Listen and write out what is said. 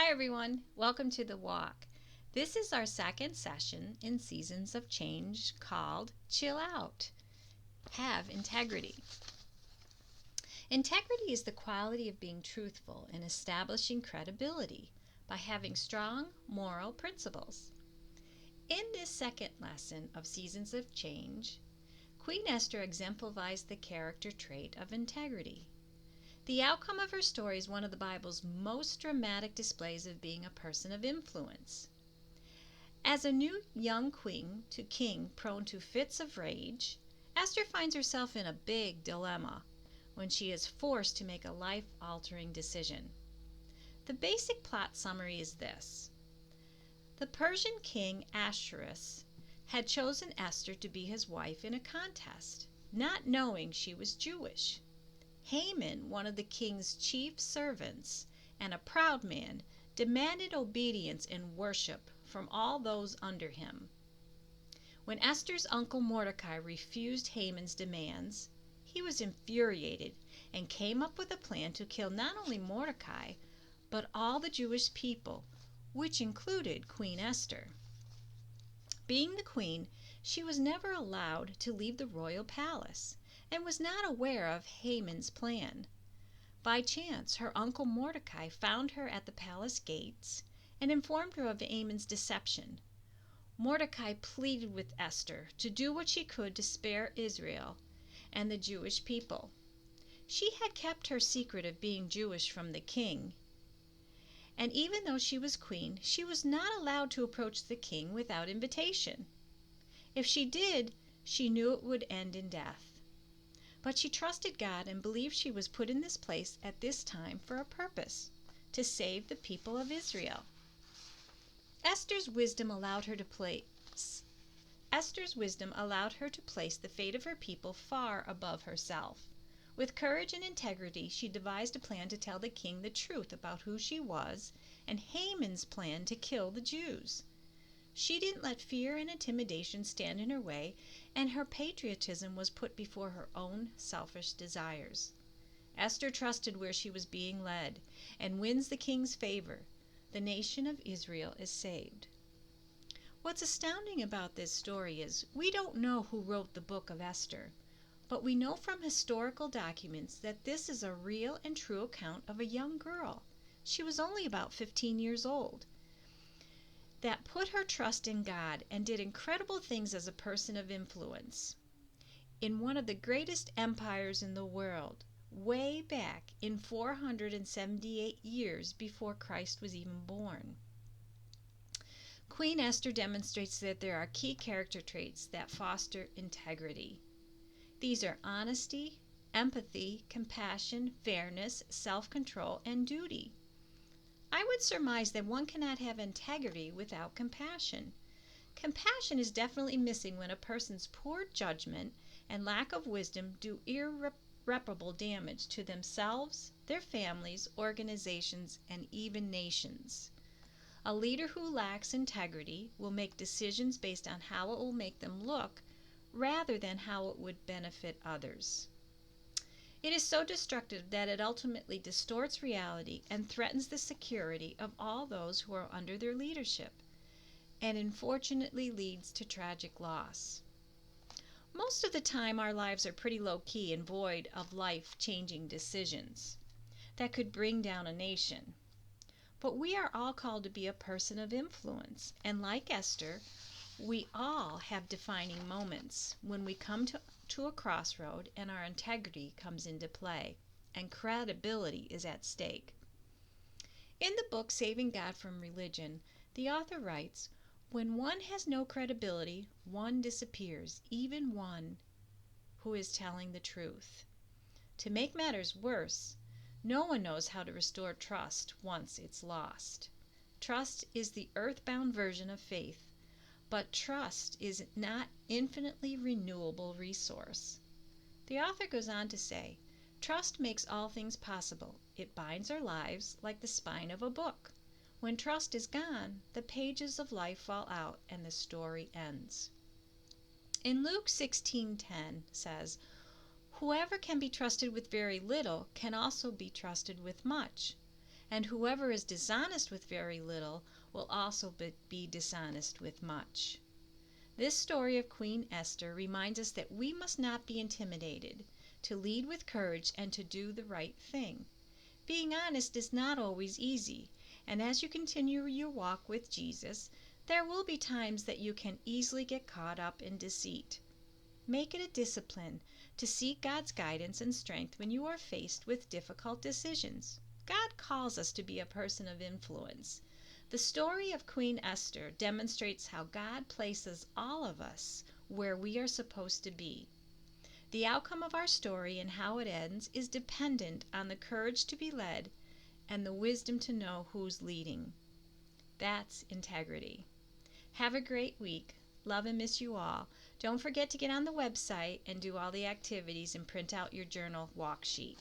Hi everyone, welcome to The Walk. This is our second session in Seasons of Change called Chill Out. Have integrity. Integrity is the quality of being truthful and establishing credibility by having strong moral principles. In this second lesson of Seasons of Change, Queen Esther exemplifies the character trait of integrity. The outcome of her story is one of the Bible's most dramatic displays of being a person of influence. As a new young queen to king prone to fits of rage, Esther finds herself in a big dilemma when she is forced to make a life-altering decision. The basic plot summary is this. The Persian king Ahasuerus had chosen Esther to be his wife in a contest, not knowing she was Jewish. Haman, one of the king's chief servants and a proud man, demanded obedience and worship from all those under him. When Esther's uncle Mordecai refused Haman's demands, he was infuriated and came up with a plan to kill not only Mordecai, but all the Jewish people, which included Queen Esther. Being the queen, she was never allowed to leave the royal palace and was not aware of Haman's plan. By chance, her uncle Mordecai found her at the palace gates and informed her of Haman's deception. Mordecai pleaded with Esther to do what she could to spare Israel and the Jewish people. She had kept her secret of being Jewish from the king, and even though she was queen, she was not allowed to approach the king without invitation. If she did, she knew it would end in death. But she trusted God and believed she was put in this place at this time for a purpose, to save the people of Israel. Esther's wisdom allowed her to place the fate of her people far above herself. With courage and integrity, she devised a plan to tell the king the truth about who she was and Haman's plan to kill the Jews. She didn't let fear and intimidation stand in her way, and her patriotism was put before her own selfish desires. Esther trusted where she was being led and wins the king's favor. The nation of Israel is saved. What's astounding about this story is we don't know who wrote the book of Esther, but we know from historical documents that this is a real and true account of a young girl. She was only about 15 years old. That put her trust in God and did incredible things as a person of influence in one of the greatest empires in the world, way back in 478 years before Christ was even born. Queen Esther demonstrates that there are key character traits that foster integrity. These are honesty, empathy, compassion, fairness, self-control, and duty. I would surmise that one cannot have integrity without compassion. Compassion is definitely missing when a person's poor judgment and lack of wisdom do irreparable damage to themselves, their families, organizations, and even nations. A leader who lacks integrity will make decisions based on how it will make them look rather than how it would benefit others. It is so destructive that it ultimately distorts reality and threatens the security of all those who are under their leadership, and unfortunately leads to tragic loss. Most of the time, our lives are pretty low-key and void of life-changing decisions that could bring down a nation. But we are all called to be a person of influence, and like Esther, we all have defining moments when we come to a crossroad and our integrity comes into play and credibility is at stake. In the book Saving God from Religion, the author writes, "When one has no credibility, one disappears, even one who is telling the truth. To make matters worse, no one knows how to restore trust once it's lost. Trust is the earthbound version of faith, but trust is not infinitely renewable resource." The author goes on to say, "Trust makes all things possible. It binds our lives like the spine of a book. When trust is gone, the pages of life fall out and the story ends." In Luke 16:10 says, "Whoever can be trusted with very little can also be trusted with much, And whoever is dishonest with very little will also be dishonest with much. This story of Queen Esther reminds us that we must not be intimidated, to lead with courage and to do the right thing. Being honest is not always easy, and as you continue your walk with Jesus, there will be times that you can easily get caught up in deceit. Make it a discipline to seek God's guidance and strength when you are faced with difficult decisions. God calls us to be a person of influence. The story of Queen Esther demonstrates how God places all of us where we are supposed to be. The outcome of our story and how it ends is dependent on the courage to be led and the wisdom to know who's leading. That's integrity. Have a great week. Love and miss you all. Don't forget to get on the website and do all the activities and print out your journal walk sheet.